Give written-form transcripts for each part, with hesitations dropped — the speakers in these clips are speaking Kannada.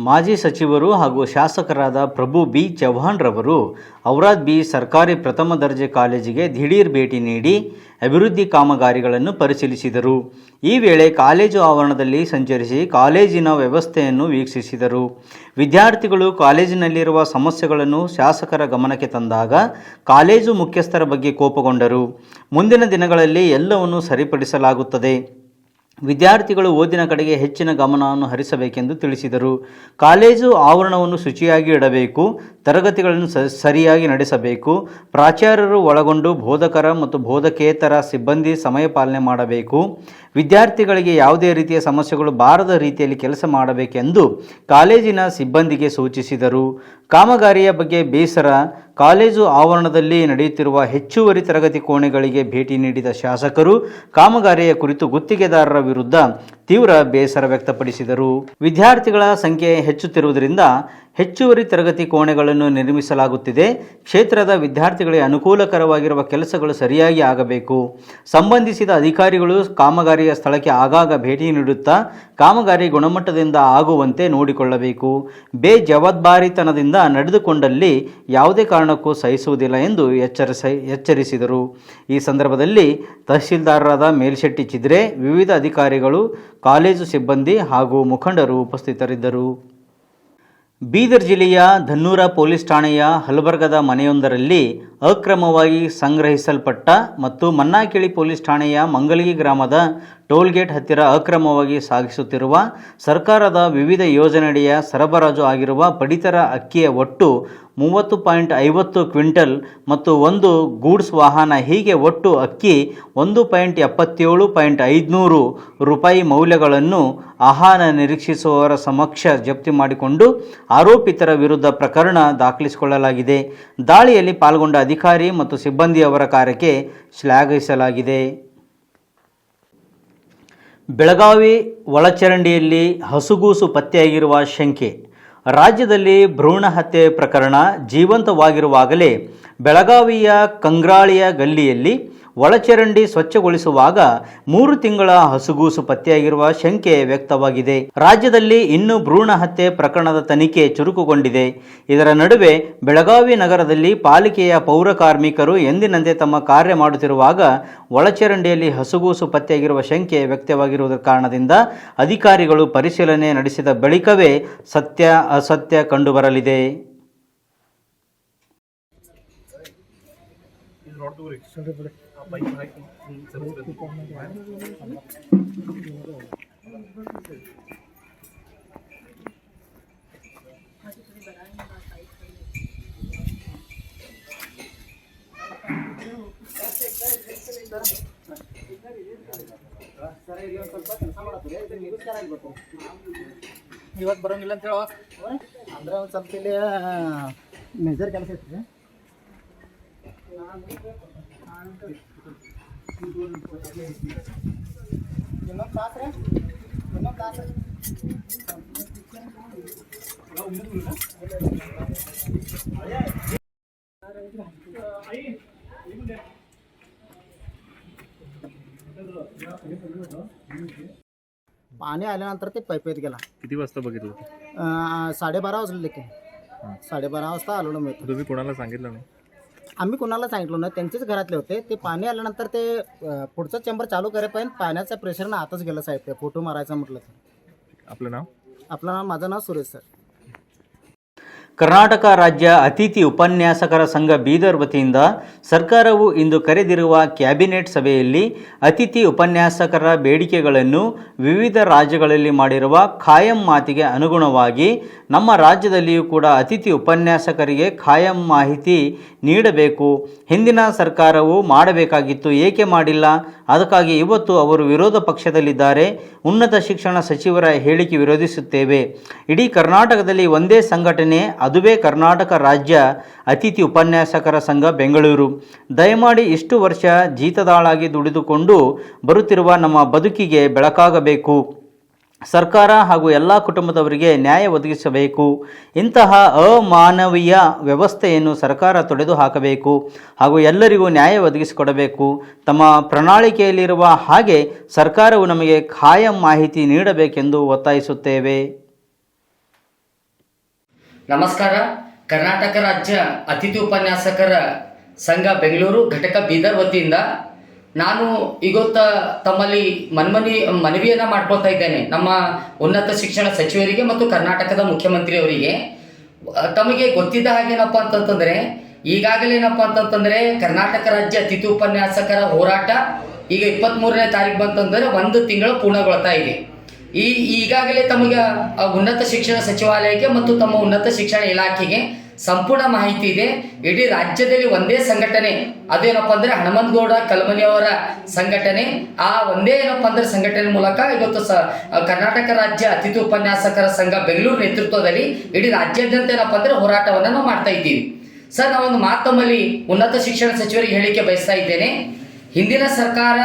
ಮಾಜಿ ಸಚಿವರು ಹಾಗೂ ಶಾಸಕರಾದ ಪ್ರಭು ಬಿ ಚವ್ಹಾಣ್ ರವರು ಔರಾದ್ ಬಿ ಸರ್ಕಾರಿ ಪ್ರಥಮ ದರ್ಜೆ ಕಾಲೇಜಿಗೆ ದಿಢೀರ್ ಭೇಟಿ ನೀಡಿ ಅಭಿವೃದ್ಧಿ ಕಾಮಗಾರಿಗಳನ್ನು ಪರಿಶೀಲಿಸಿದರು. ಈ ವೇಳೆ ಕಾಲೇಜು ಆವರಣದಲ್ಲಿ ಸಂಚರಿಸಿ ಕಾಲೇಜಿನ ವ್ಯವಸ್ಥೆಯನ್ನು ವೀಕ್ಷಿಸಿದರು. ವಿದ್ಯಾರ್ಥಿಗಳು ಕಾಲೇಜಿನಲ್ಲಿರುವ ಸಮಸ್ಯೆಗಳನ್ನು ಶಾಸಕರ ಗಮನಕ್ಕೆ ತಂದಾಗ ಕಾಲೇಜು ಮುಖ್ಯಸ್ಥರ ಬಗ್ಗೆ ಕೋಪಗೊಂಡರು. ಮುಂದಿನ ದಿನಗಳಲ್ಲಿ ಎಲ್ಲವನ್ನು ಸರಿಪಡಿಸಲಾಗುತ್ತದೆ. ವಿದ್ಯಾರ್ಥಿಗಳು ಓದಿನ ಕಡೆಗೆ ಹೆಚ್ಚಿನ ಗಮನವನ್ನು ಹರಿಸಬೇಕೆಂದು ತಿಳಿಸಿದರು. ಕಾಲೇಜು ಆವರಣವನ್ನು ಶುಚಿಯಾಗಿ ಇಡಬೇಕು, ತರಗತಿಗಳನ್ನು ಸರಿಯಾಗಿ ನಡೆಸಬೇಕು, ಪ್ರಾಚಾರ್ಯರು ಒಳಗೊಂಡು ಬೋಧಕರ ಮತ್ತು ಬೋಧಕೇತರ ಸಿಬ್ಬಂದಿ ಸಮಯ ಪಾಲನೆ ಮಾಡಬೇಕು, ವಿದ್ಯಾರ್ಥಿಗಳಿಗೆ ಯಾವುದೇ ರೀತಿಯ ಸಮಸ್ಯೆಗಳು ಬಾರದ ರೀತಿಯಲ್ಲಿ ಕೆಲಸ ಮಾಡಬೇಕೆಂದು ಕಾಲೇಜಿನ ಸಿಬ್ಬಂದಿಗೆ ಸೂಚಿಸಿದರು. ಕಾಮಗಾರಿಯ ಬಗ್ಗೆ ಬೇಸರ. ಕಾಲೇಜು ಆವರಣದಲ್ಲಿ ನಡೆಯುತ್ತಿರುವ ಹೆಚ್ಚುವರಿ ತರಗತಿ ಕೋಣೆಗಳಿಗೆ ಭೇಟಿ ನೀಡಿದ ಶಾಸಕರು ಕಾಮಗಾರಿಯ ಕುರಿತು ಗುತ್ತಿಗೆದಾರರ ವಿರುದ್ಧ ತೀವ್ರ ಬೇಸರ ವ್ಯಕ್ತಪಡಿಸಿದರು. ವಿದ್ಯಾರ್ಥಿಗಳ ಸಂಖ್ಯೆ ಹೆಚ್ಚುತ್ತಿರುವುದರಿಂದ ಹೆಚ್ಚುವರಿ ತರಗತಿ ಕೋಣೆಗಳನ್ನು ನಿರ್ಮಿಸಲಾಗುತ್ತಿದೆ. ಕ್ಷೇತ್ರದ ವಿದ್ಯಾರ್ಥಿಗಳಿಗೆ ಅನುಕೂಲಕರವಾಗಿರುವ ಕೆಲಸಗಳು ಸರಿಯಾಗಿ ಆಗಬೇಕು. ಸಂಬಂಧಿಸಿದ ಅಧಿಕಾರಿಗಳು ಕಾಮಗಾರಿಯ ಸ್ಥಳಕ್ಕೆ ಆಗಾಗ ಭೇಟಿ ನೀಡುತ್ತಾ ಕಾಮಗಾರಿ ಗುಣಮಟ್ಟದಿಂದ ಆಗುವಂತೆ ನೋಡಿಕೊಳ್ಳಬೇಕು. ಬೇಜವಾಬ್ದಾರಿತನದಿಂದ ನಡೆದುಕೊಂಡಲ್ಲಿ ಯಾವುದೇ ಕಾರಣಕ್ಕೂ ಸಹಿಸುವುದಿಲ್ಲ ಎಂದು ಎಚ್ಚರಿಸಿದರು. ಈ ಸಂದರ್ಭದಲ್ಲಿ ತಹಶೀಲ್ದಾರರಾದ ಮೇಲ್ಶೆಟ್ಟಿ ಚಿದ್ರೆ, ವಿವಿಧ ಅಧಿಕಾರಿಗಳು, ಕಾಲೇಜು ಸಿಬ್ಬಂದಿ ಹಾಗೂ ಮುಖಂಡರು ಉಪಸ್ಥಿತರಿದ್ದರು. ಬೀದರ್ ಜಿಲ್ಲೆಯ ಧನ್ನೂರ ಪೊಲೀಸ್ ಠಾಣೆಯ ಹಲಬರ್ಗದ ಮನೆಯೊಂದರಲ್ಲಿ ಅಕ್ರಮವಾಗಿ ಸಂಗ್ರಹಿಸಲ್ಪಟ್ಟ ಮತ್ತು ಮನ್ನಾಕಿಳಿ ಪೊಲೀಸ್ ಠಾಣೆಯ ಮಂಗಲಗಿ ಗ್ರಾಮದ ಟೋಲ್ಗೇಟ್ ಹತ್ತಿರ ಅಕ್ರಮವಾಗಿ ಸಾಗಿಸುತ್ತಿರುವ ಸರ್ಕಾರದ ವಿವಿಧ ಯೋಜನೆಯಡಿಯ ಸರಬರಾಜು ಆಗಿರುವ ಪಡಿತರ ಅಕ್ಕಿಯ ಒಟ್ಟು 30.50 ಕ್ವಿಂಟಲ್ ಮತ್ತು ಒಂದು ಗೂಡ್ಸ್ ವಾಹನ ಹೀಗೆ ಒಟ್ಟು ಅಕ್ಕಿ 1.77.500 ರೂಪಾಯಿ ಮೌಲ್ಯಗಳನ್ನು ಆಹಾರ ನಿರೀಕ್ಷಿಸುವವರ ಸಮಕ್ಷ ಜಪ್ತಿ ಮಾಡಿಕೊಂಡು ಆರೋಪಿತರ ವಿರುದ್ಧ ಪ್ರಕರಣ ದಾಖಲಿಸಿಕೊಳ್ಳಲಾಗಿದೆ. ದಾಳಿಯಲ್ಲಿ ಪಾಲ್ಗೊಂಡ ಅಧಿಕಾರಿ ಮತ್ತು ಸಿಬ್ಬಂದಿಯವರ ಕಾರ್ಯಕ್ಕೆ ಶ್ಲಾಘಿಸಲಾಗಿದೆ. ಬೆಳಗಾವಿ ಒಳಚರಂಡಿಯಲ್ಲಿ ಹಸುಗೂಸು ಪತ್ತೆಯಾಗಿರುವ ಶಂಕೆ. ರಾಜ್ಯದಲ್ಲಿ ಭ್ರೂಣ ಹತ್ಯೆ ಪ್ರಕರಣ ಜೀವಂತವಾಗಿರುವಾಗಲೇ ಬೆಳಗಾವಿಯ ಕಂಗ್ರಾಳಿಯ ಗಲ್ಲಿಯಲ್ಲಿ ಒಳಚರಂಡಿ ಸ್ವಚ್ಛಗೊಳಿಸುವಾಗ 3 ತಿಂಗಳ ಹಸುಗೂಸು ಪತ್ತೆಯಾಗಿರುವ ಶಂಕೆ ವ್ಯಕ್ತವಾಗಿದೆ. ರಾಜ್ಯದಲ್ಲಿ ಇನ್ನೂ ಭ್ರೂಣ ಹತ್ಯೆ ಪ್ರಕರಣದ ತನಿಖೆ ಚುರುಕುಗೊಂಡಿದೆ. ಇದರ ನಡುವೆ ಬೆಳಗಾವಿ ನಗರದಲ್ಲಿ ಪಾಲಿಕೆಯ ಪೌರ ಕಾರ್ಮಿಕರು ಎಂದಿನಂತೆ ತಮ್ಮ ಕಾರ್ಯ ಮಾಡುತ್ತಿರುವಾಗ ಒಳಚರಂಡಿಯಲ್ಲಿ ಹಸುಗೂಸು ಪತ್ತೆಯಾಗಿರುವ ಶಂಕೆ ವ್ಯಕ್ತವಾಗಿರುವುದರ ಕಾರಣದಿಂದ ಅಧಿಕಾರಿಗಳು ಪರಿಶೀಲನೆ ನಡೆಸಿದ ಬಳಿಕವೇ ಸತ್ಯ ಅಸತ್ಯ ಕಂಡುಬರಲಿದೆ. ಇವತ್ತು ಬರೋಂಗಿಲ್ಲ ಅಂತ ಹೇಳೋ ಅಂದ್ರೆ ಒಂದು ಸ್ವಲ್ಪ ಇಲ್ಲಿ ಮೇಜರ್ ಕೆಲಸ ಇರ್ತದೆ. ಇನ್ನೊಂದು ತಾಸು पाणी आल्यानंतर ते पाईप गेला. किती वाजता बघितलं? 12:30 वाजले की 12:30 वाजता आलो ना मी. तुम्ही कोणाला सांगितलं नाही? आम्ही कोणाला सांगितलं नाही, त्यांचेच घरातले होते. ते पाणी आल्यानंतर ते पुढचं चेंबर चालू करेपर्यंत पाण्याच्या प्रेशरनं आतच गेलं साहेब. ते फोटो मारायचा म्हटलं तर. आपलं नाव? माझं नाव सुरेश सर. ಕರ್ನಾಟಕ ರಾಜ್ಯ ಅತಿಥಿ ಉಪನ್ಯಾಸಕರ ಸಂಘ ಬೀದರ್ ವತಿಯಿಂದ ಸರ್ಕಾರವು ಇಂದು ಕರೆದಿರುವ ಕ್ಯಾಬಿನೆಟ್ ಸಭೆಯಲ್ಲಿ ಅತಿಥಿ ಉಪನ್ಯಾಸಕರ ಬೇಡಿಕೆಗಳನ್ನು ವಿವಿಧ ರಾಜ್ಯಗಳಲ್ಲಿ ಮಾಡಿರುವ ಖಾಯಂ ಮಾತಿಗೆ ಅನುಗುಣವಾಗಿ ನಮ್ಮ ರಾಜ್ಯದಲ್ಲಿಯೂ ಕೂಡ ಅತಿಥಿ ಉಪನ್ಯಾಸಕರಿಗೆ ಖಾಯಂ ಮಾಹಿತಿ ನೀಡಬೇಕು. ಹಿಂದಿನ ಸರ್ಕಾರವು ಮಾಡಬೇಕಾಗಿತ್ತು, ಏಕೆ ಮಾಡಿಲ್ಲ? ಅದಕ್ಕಾಗಿ ಇವತ್ತು ಅವರು ವಿರೋಧ ಪಕ್ಷದಲ್ಲಿದ್ದಾರೆ. ಉನ್ನತ ಶಿಕ್ಷಣ ಸಚಿವರ ಹೇಳಿಕೆ ವಿರೋಧಿಸುತ್ತೇವೆ. ಇಡೀ ಕರ್ನಾಟಕದಲ್ಲಿ ಒಂದೇ ಸಂಘಟನೆ, ಅದುವೇ ಕರ್ನಾಟಕ ರಾಜ್ಯ ಅತಿಥಿ ಉಪನ್ಯಾಸಕರ ಸಂಘ ಬೆಂಗಳೂರು. ದಯಮಾಡಿ ಇಷ್ಟು ವರ್ಷ ಜೀತದಾಳಾಗಿ ದುಡಿದುಕೊಂಡು ಬರುತ್ತಿರುವ ನಮ್ಮ ಬದುಕಿಗೆ ಬೆಳಕಾಗಬೇಕು. ಸರ್ಕಾರ ಹಾಗೂ ಎಲ್ಲ ಕುಟುಂಬದವರಿಗೆ ನ್ಯಾಯ ಒದಗಿಸಬೇಕು. ಇಂತಹ ಅಮಾನವೀಯ ವ್ಯವಸ್ಥೆಯನ್ನು ಸರ್ಕಾರ ತೊಡೆದು ಹಾಕಬೇಕು ಹಾಗೂ ಎಲ್ಲರಿಗೂ ನ್ಯಾಯ ಒದಗಿಸಿಕೊಡಬೇಕು. ತಮ್ಮ ಪ್ರಣಾಳಿಕೆಯಲ್ಲಿರುವ ಹಾಗೆ ಸರ್ಕಾರವು ನಮಗೆ ಖಾಯಂ ಮಾಹಿತಿ ನೀಡಬೇಕೆಂದು ಒತ್ತಾಯಿಸುತ್ತೇವೆ. ನಮಸ್ಕಾರ. ಕರ್ನಾಟಕ ರಾಜ್ಯ ಅತಿಥಿ ಉಪನ್ಯಾಸಕರ ಸಂಘ ಬೆಂಗಳೂರು ಘಟಕ ಬೀದರ್ ವತಿಯಿಂದ ನಾನು ಇವತ್ತ ತಮ್ಮಲ್ಲಿ ಮನವಿಯನ್ನು ಮಾಡ್ಕೊಳ್ತಾ ಇದ್ದೇನೆ. ನಮ್ಮ ಉನ್ನತ ಶಿಕ್ಷಣ ಸಚಿವರಿಗೆ ಮತ್ತು ಕರ್ನಾಟಕದ ಮುಖ್ಯಮಂತ್ರಿಯವರಿಗೆ ತಮಗೆ ಗೊತ್ತಿದ್ದ ಹಾಗೇನಪ್ಪ ಅಂತಂತಂದರೆ, ಈಗಾಗಲೇ ಏನಪ್ಪ ಅಂತಂತಂದರೆ ಕರ್ನಾಟಕ ರಾಜ್ಯ ಅತಿಥಿ ಉಪನ್ಯಾಸಕರ ಹೋರಾಟ ಈಗ 23ನೇ ತಾರೀಕು ಬಂತಂದರೆ 1 ತಿಂಗಳು ಪೂರ್ಣಗೊಳ್ತಾ ಇದೆ. ಈಗಾಗಲೇ ತಮಗೆ ಉನ್ನತ ಶಿಕ್ಷಣ ಸಚಿವಾಲಯಕ್ಕೆ ಮತ್ತು ತಮ್ಮ ಉನ್ನತ ಶಿಕ್ಷಣ ಇಲಾಖೆಗೆ ಸಂಪೂರ್ಣ ಮಾಹಿತಿ ಇದೆ. ಇಡೀ ರಾಜ್ಯದಲ್ಲಿ ಒಂದೇ ಸಂಘಟನೆ, ಅದೇನಪ್ಪ ಅಂದರೆ ಹನುಮಂತಗೌಡ ಕಲ್ಮನಿಯವರ ಸಂಘಟನೆ. ಆ ಒಂದೇ ಏನಪ್ಪ ಅಂದರೆ ಸಂಘಟನೆ ಮೂಲಕ ಇವತ್ತು ಕರ್ನಾಟಕ ರಾಜ್ಯ ಅತಿಥಿ ಉಪನ್ಯಾಸಕರ ಸಂಘ ಬೆಂಗಳೂರು ನೇತೃತ್ವದಲ್ಲಿ ಇಡೀ ರಾಜ್ಯಾದ್ಯಂತ ಏನಪ್ಪ ಅಂದರೆ ಹೋರಾಟವನ್ನು ನಾವು ಮಾಡ್ತಾ ಇದ್ದೀವಿ. ಸರ್, ನಾವೊಂದು ಮಾತಮ್ಮಲ್ಲಿ ಉನ್ನತ ಶಿಕ್ಷಣ ಸಚಿವರಿಗೆ ಹೇಳಿಕೆ ಬಯಸ್ತಾ ಇದ್ದೇನೆ. ಹಿಂದಿನ ಸರ್ಕಾರ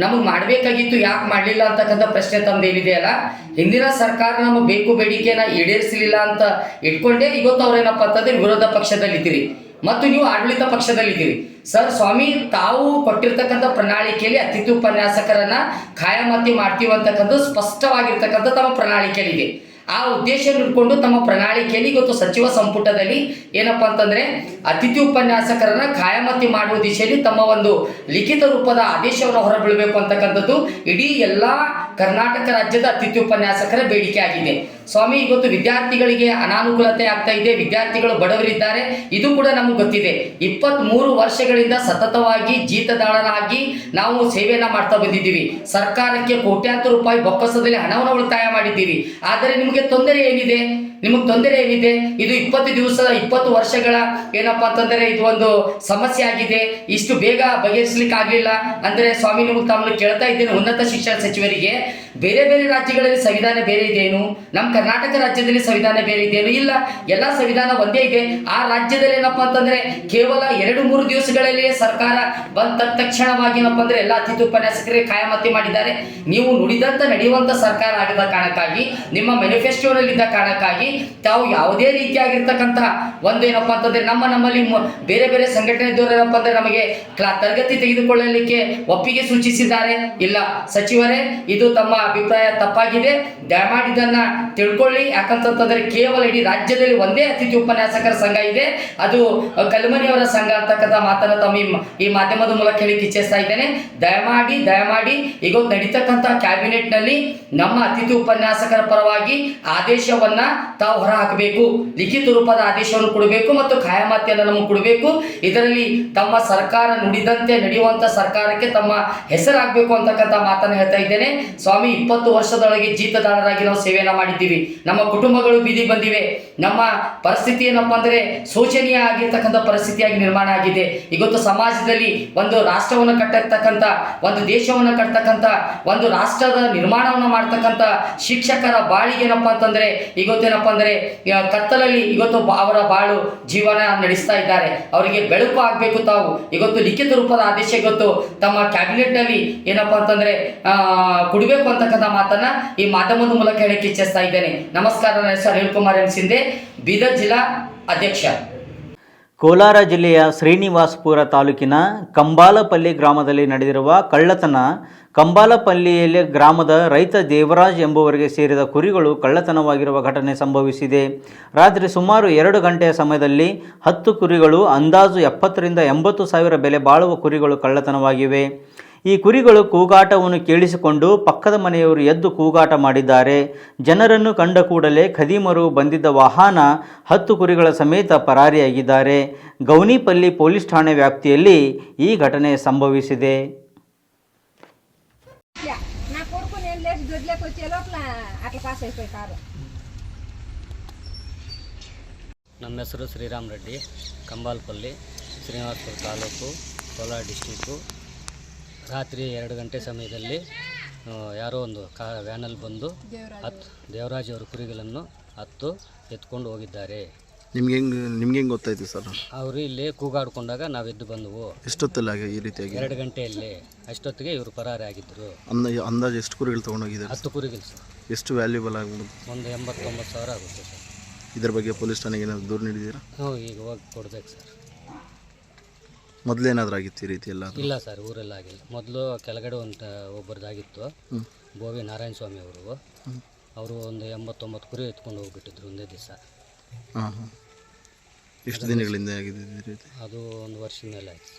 ನಮಗೆ ಮಾಡಬೇಕಾಗಿತ್ತು, ಯಾಕೆ ಮಾಡಲಿಲ್ಲ ಅಂತಕ್ಕಂಥ ಪ್ರಶ್ನೆ ತಮ್ಮದೇನಿದೆಯಲ್ಲ, ಹಿಂದಿನ ಸರ್ಕಾರ ನಮ್ಮ ಬೇಕು ಬೇಡಿಕೆನ ಈಡೇರಿಸಲಿಲ್ಲ ಅಂತ ಇಟ್ಕೊಂಡೇ ಇವತ್ತು ಅವ್ರೇನಪ್ಪ ಅಂತಂದರೆ ವಿರೋಧ ಪಕ್ಷದಲ್ಲಿದ್ದೀರಿ ಮತ್ತು ನೀವು ಆಡಳಿತ ಪಕ್ಷದಲ್ಲಿದ್ದೀರಿ. ಸರ್, ಸ್ವಾಮಿ ತಾವು ಕೊಟ್ಟಿರ್ತಕ್ಕಂಥ ಪ್ರಣಾಳಿಕೆಯಲ್ಲಿ ಅತಿಥಿ ಉಪನ್ಯಾಸಕರನ್ನ ಖಾಯಮತಿ ಮಾಡ್ತೀವಿ ಅಂತಕ್ಕಂಥ ಸ್ಪಷ್ಟವಾಗಿರ್ತಕ್ಕಂಥ ತಮ್ಮ ಪ್ರಣಾಳಿಕೆಯಲ್ಲಿದೆ. ಆ ಉದ್ದೇಶ ಇಟ್ಕೊಂಡು ತಮ್ಮ ಪ್ರಣಾಳಿಕೆಯಲ್ಲಿ ಇವತ್ತು ಸಚಿವ ಸಂಪುಟದಲ್ಲಿ ಏನಪ್ಪ ಅಂತಂದರೆ ಅತಿಥಿ ಉಪನ್ಯಾಸಕರನ್ನ ಖಾಯಮತಿ ಮಾಡುವ ದಿಶೆಯಲ್ಲಿ ತಮ್ಮ ಒಂದು ಲಿಖಿತ ರೂಪದ ಆದೇಶವನ್ನು ಹೊರಬೀಳಬೇಕು ಅಂತಕ್ಕಂಥದ್ದು ಇಡೀ ಎಲ್ಲ ಕರ್ನಾಟಕ ರಾಜ್ಯದ ಅತಿಥಿ ಉಪನ್ಯಾಸಕರ ಬೇಡಿಕೆ ಆಗಿದೆ. ಸ್ವಾಮಿ, ಇವತ್ತು ವಿದ್ಯಾರ್ಥಿಗಳಿಗೆ ಅನಾನುಕೂಲತೆ ಆಗ್ತಾ ಇದೆ, ವಿದ್ಯಾರ್ಥಿಗಳು ಬಡವರಿದ್ದಾರೆ, ಇದು ಕೂಡ ನಮಗೆ ಗೊತ್ತಿದೆ. 23 ವರ್ಷಗಳಿಂದ ಸತತವಾಗಿ ಜೀತದಾಳನಾಗಿ ನಾವು ಸೇವೆಯನ್ನು ಮಾಡ್ತಾ ಬಂದಿದ್ದೀವಿ. ಸರ್ಕಾರಕ್ಕೆ ಕೋಟ್ಯಾಂತರ ರೂಪಾಯಿ ಬೊಕ್ಕಸದಲ್ಲಿ ಹಣವನ್ನು ಉಳಿತಾಯ ಮಾಡಿದ್ದೀವಿ. ಆದರೆ ನಿಮಗೆ ತೊಂದರೆ ಏನಿದೆ? ಇದು 20 ವರ್ಷಗಳ ಏನಪ್ಪ ಅಂತಂದರೆ ಇದು ಒಂದು ಸಮಸ್ಯೆ ಆಗಿದೆ. ಇಷ್ಟು ಬೇಗ ಬಗೆಹರಿಸಲಿಕ್ಕೆ ಆಗಲಿಲ್ಲ ಅಂದರೆ ಸ್ವಾಮಿ, ನಿಮಗೆ ತಮ್ಮನ್ನು ಕೇಳ್ತಾ ಇದ್ದೇನೆ, ಉನ್ನತ ಶಿಕ್ಷಣ ಸಚಿವರಿಗೆ, ಬೇರೆ ಬೇರೆ ರಾಜ್ಯಗಳಲ್ಲಿ ಸಂವಿಧಾನ ಬೇರೆ ಇದೆಯೇನು? ನಮ್ಮ ಕರ್ನಾಟಕ ರಾಜ್ಯದಲ್ಲಿ ಸಂವಿಧಾನ ಬೇರೆ ಇದೆಯೇನು? ಇಲ್ಲ, ಎಲ್ಲ ಸಂವಿಧಾನ ಒಂದೇ ಇದೆ. ಆ ರಾಜ್ಯದಲ್ಲಿ ಏನಪ್ಪ ಅಂತಂದರೆ ಕೇವಲ 2-3 ದಿವಸಗಳಲ್ಲಿ ಸರ್ಕಾರ ಬಂದ ತಕ್ಷಣವಾಗಿ ಏನಪ್ಪ ಅಂದರೆ ಎಲ್ಲ ಅತಿಥಿ ಉಪನ್ಯಾಸಕರಿಗೆ ಖಾಯಮತಿ ಮಾಡಿದ್ದಾರೆ. ನೀವು ನುಡಿದಂತ ನಡೆಯುವಂಥ ಸರ್ಕಾರ ಆಗದ ಕಾರಣಕ್ಕಾಗಿ, ನಿಮ್ಮ ಮ್ಯಾನಿಫೆಸ್ಟೋನಲ್ಲಿದ್ದ ಕಾರಣಕ್ಕಾಗಿ ತಾವು ಯಾವುದೇ ರೀತಿಯಾಗಿರ್ತಕ್ಕಂಥ ಒಂದು ಏನಪ್ಪ ಅಂತಂದರೆ ನಮ್ಮಲ್ಲಿ ಬೇರೆ ಬೇರೆ ಸಂಘಟನೆದವರು ಏನಪ್ಪ ಅಂದರೆ ನಮಗೆ ತರಗತಿ ತೆಗೆದುಕೊಳ್ಳಲಿಕ್ಕೆ ಒಪ್ಪಿಗೆ ಸೂಚಿಸಿದ್ದಾರೆ. ಇಲ್ಲ ಸಚಿವರೇ, ಇದು ತಮ್ಮ ಅಭಿಪ್ರಾಯ ತಪ್ಪಾಗಿದೆ, ದಯಮಾಡಿ ಇದನ್ನ ತಿಳ್ಕೊಳ್ಳಿ. ಯಾಕಂತಂದ್ರೆ ಕೇವಲ ಇಡೀ ರಾಜ್ಯದಲ್ಲಿ ಒಂದೇ ಅತಿಥಿ ಉಪನ್ಯಾಸಕರ ಸಂಘ ಇದೆ, ಅದು ಕಲ್ಮನಿಯವರ ಸಂಘ ಅಂತಕ್ಕಂಥ ಮಾತನ್ನು ತಮ್ಮ ಈ ಮಾಧ್ಯಮದ ಮೂಲಕ ಹೇಳಿ ಇಚ್ಛಿಸ್ತಾ ಇದ್ದೇನೆ. ದಯಮಾಡಿ ಈಗ ನಡೀತಕ್ಕಂಥ ಕ್ಯಾಬಿನೆಟ್ ನಲ್ಲಿ ನಮ್ಮ ಅತಿಥಿ ಉಪನ್ಯಾಸಕರ ಪರವಾಗಿ ಆದೇಶವನ್ನ ತಾವು ಹೊರ ಹಾಕಬೇಕು, ಲಿಖಿತ ರೂಪದ ಆದೇಶವನ್ನು ಕೊಡಬೇಕು ಮತ್ತು ಖಾಯಮಾತಿಯನ್ನು ನಮಗೆ ಕೊಡಬೇಕು. ಇದರಲ್ಲಿ ತಮ್ಮ ಸರ್ಕಾರ ನುಡಿದಂತೆ ನಡೆಯುವಂತ ಸರ್ಕಾರಕ್ಕೆ ತಮ್ಮ ಹೆಸರಾಗಬೇಕು ಅಂತಕ್ಕಂಥ ಮಾತನ್ನು ಹೇಳ್ತಾ ಇದ್ದೇನೆ. ಸ್ವಾಮಿ, 20 ವರ್ಷದೊಳಗೆ ಜೀತದಾರರಾಗಿ ನಾವು ಸೇವೆಯನ್ನು ಮಾಡಿದ್ದೀವಿ. ನಮ್ಮ ಕುಟುಂಬಗಳು ಬೀದಿ ಬಂದಿವೆ. ನಮ್ಮ ಪರಿಸ್ಥಿತಿ ಏನಪ್ಪ ಅಂದರೆ ಶೋಚನೀಯ ಆಗಿರ್ತಕ್ಕಂಥ ಪರಿಸ್ಥಿತಿಯಾಗಿ ನಿರ್ಮಾಣ ಆಗಿದೆ. ಇವತ್ತು ಸಮಾಜದಲ್ಲಿ ಒಂದು ರಾಷ್ಟ್ರವನ್ನು ಕಟ್ಟತಕ್ಕಂಥ, ಒಂದು ದೇಶವನ್ನು ಕಟ್ಟತಕ್ಕಂಥ, ಒಂದು ರಾಷ್ಟ್ರದ ನಿರ್ಮಾಣವನ್ನು ಮಾಡ್ತಕ್ಕಂಥ ಶಿಕ್ಷಕರ ಬಾಳಿಗೆ ಏನಪ್ಪ ಅಂತಂದರೆ ಇವತ್ತೇನಪ್ಪ ಅಂದರೆ ಕತ್ತಲಲ್ಲಿ ಇವತ್ತು ಅವರ ಬಾಳು ಜೀವನ ನಡೆಸ್ತಾ ಇದ್ದಾರೆ. ಅವರಿಗೆ ಬೆಳಕು ಆಗಬೇಕು. ತಾವು ಇವತ್ತು ಲಿಖಿತ ರೂಪದ ಆದೇಶ ಇವತ್ತು ತಮ್ಮ ಕ್ಯಾಬಿನೆಟ್ನಲ್ಲಿ ಏನಪ್ಪ ಅಂತಂದರೆ ಕೊಡಬೇಕು ಅಂತಕ್ಕಂಥ ಮಾತನ್ನ ಈ ಮಾಧ್ಯಮದ ಮೂಲಕ ಹೇಳಕ್ಕೆ ಇಚ್ಛಿಸ್ತಾ ಇದ್ದೇನೆ. ನಮಸ್ಕಾರ. ನನ್ನ ಹೆಸರು ಅನಿಲ್ ಕುಮಾರ್ ಎಂ ಶಿಂದೆ, ಬೀದರ್ ಜಿಲ್ಲಾ ಅಧ್ಯಕ್ಷ. ಕೋಲಾರ ಜಿಲ್ಲೆಯ ಶ್ರೀನಿವಾಸಪುರ ತಾಲೂಕಿನ ಕಂಬಾಲಪಲ್ಲಿ ಗ್ರಾಮದಲ್ಲಿ ನಡೆದಿರುವ ಕಳ್ಳತನ. ಕಂಬಾಲಪಲ್ಲಿಯಲ್ಲಿ ಗ್ರಾಮದ ರೈತ ದೇವರಾಜ್ ಎಂಬುವರಿಗೆ ಸೇರಿದ ಕುರಿಗಳು ಕಳ್ಳತನವಾಗಿರುವ ಘಟನೆ ಸಂಭವಿಸಿದೆ. ರಾತ್ರಿ ಸುಮಾರು 2 ಗಂಟೆಯ ಸಮಯದಲ್ಲಿ 10 ಕುರಿಗಳು, ಅಂದಾಜು 70,000 ರಿಂದ 80,000 ಬೆಲೆ ಬಾಳುವ ಕುರಿಗಳು ಕಳ್ಳತನವಾಗಿವೆ. ಈ ಕುರಿಗಳು ಕೂಗಾಟವನ್ನು ಕೇಳಿಸಿಕೊಂಡು ಪಕ್ಕದ ಮನೆಯವರು ಎದ್ದು ಕೂಗಾಟ ಮಾಡಿದ್ದಾರೆ. ಜನರನ್ನು ಕಂಡ ಕೂಡಲೇ ಖದೀಮರು ಬಂದಿದ್ದ ವಾಹನ 10 ಕುರಿಗಳ ಸಮೇತ ಪರಾರಿಯಾಗಿದ್ದಾರೆ. ಗೌನಿಪಲ್ಲಿ ಪೊಲೀಸ್ ಠಾಣೆ ವ್ಯಾಪ್ತಿಯಲ್ಲಿ ಈ ಘಟನೆ ಸಂಭವಿಸಿದೆ. ನಮ್ಮ ಹೆಸರು ಶ್ರೀರಾಮ್ ರೆಡ್ಡಿ, ಕಂಬಾಲಪಲ್ಲಿ, ಶ್ರೀನಿವಾಸಪುರ ತಾಲೂಕು, ಕೋಲಾರ ಡಿಸ್ಟಿಕ್ಕು. ರಾತ್ರಿ 2 ಗಂಟೆ ಸಮಯದಲ್ಲಿ ಯಾರೋ ಒಂದು ವ್ಯಾನಲ್ಲಿ ಬಂದು ದೇವರಾಜ್ ಅವರ ಕುರಿಗಳನ್ನು 10 ಎತ್ಕೊಂಡು ಹೋಗಿದ್ದಾರೆ. ನಿಮ್ಗೆ ಹೆಂಗೆ ಗೊತ್ತಾಯ್ತು ಸರ್? ಅವರು ಇಲ್ಲಿ ಕೂಗಾಡ್ಕೊಂಡಾಗ ನಾವು ಎದ್ದು ಬಂದವು. ಎಷ್ಟೊತ್ತಲ್ಲ ಈ ರೀತಿಯಾಗಿ? 2 ಗಂಟೆಯಲ್ಲಿ. ಅಷ್ಟೊತ್ತಿಗೆ ಇವರು ಪರಾರಿ ಆಗಿದ್ದರು. ಅಂದಾಜು ಎಷ್ಟು ಕುರಿಗಳು ತೊಗೊಂಡೋಗಿದ್ದಾರೆ? 10 ಕುರಿಗಳು ಸರ್. ಎಷ್ಟು ವ್ಯಾಲ್ಯೂಬಲ್ ಆಗ್ಬೋದು? ಒಂದು 89,000 ಆಗುತ್ತೆ ಸರ್. ಇದ್ರ ಬಗ್ಗೆ ಪೊಲೀಸ್ ಠಾಣೆಗೆ ಏನಾದ್ರು ದೂರು ನೀಡಿದ್ದೀರಾ? ಹ್ಞೂ, ಈಗ ಹೋಗಿ ಕೊಡ್ಬೇಕು ಸರ್. ಮೊದಲೇನಾದ್ರೂ ಆಗಿತ್ತು ಈ ರೀತಿ ಎಲ್ಲ? ಇಲ್ಲ ಸರ್, ಊರೆಲ್ಲ ಆಗಿಲ್ಲ. ಮೊದಲು ಕೆಳಗಡೆ ಒಬ್ಬರದಾಗಿತ್ತು, ಬೋವಿ ನಾರಾಯಣ ಸ್ವಾಮಿ ಅವರು ಒಂದು 89 ಕುರಿ ಎತ್ಕೊಂಡು ಹೋಗ್ಬಿಟ್ಟಿದ್ರು ಒಂದೇ ದಿವಸ. ಹಾಂ ಹಾಂ ಎಷ್ಟು ದಿನಗಳಿಂದ ಆಗಿದೆ ಈ ರೀತಿ? ಅದು ಒಂದು ವರ್ಷದ ಮೇಲೆ ಆಯ್ತು.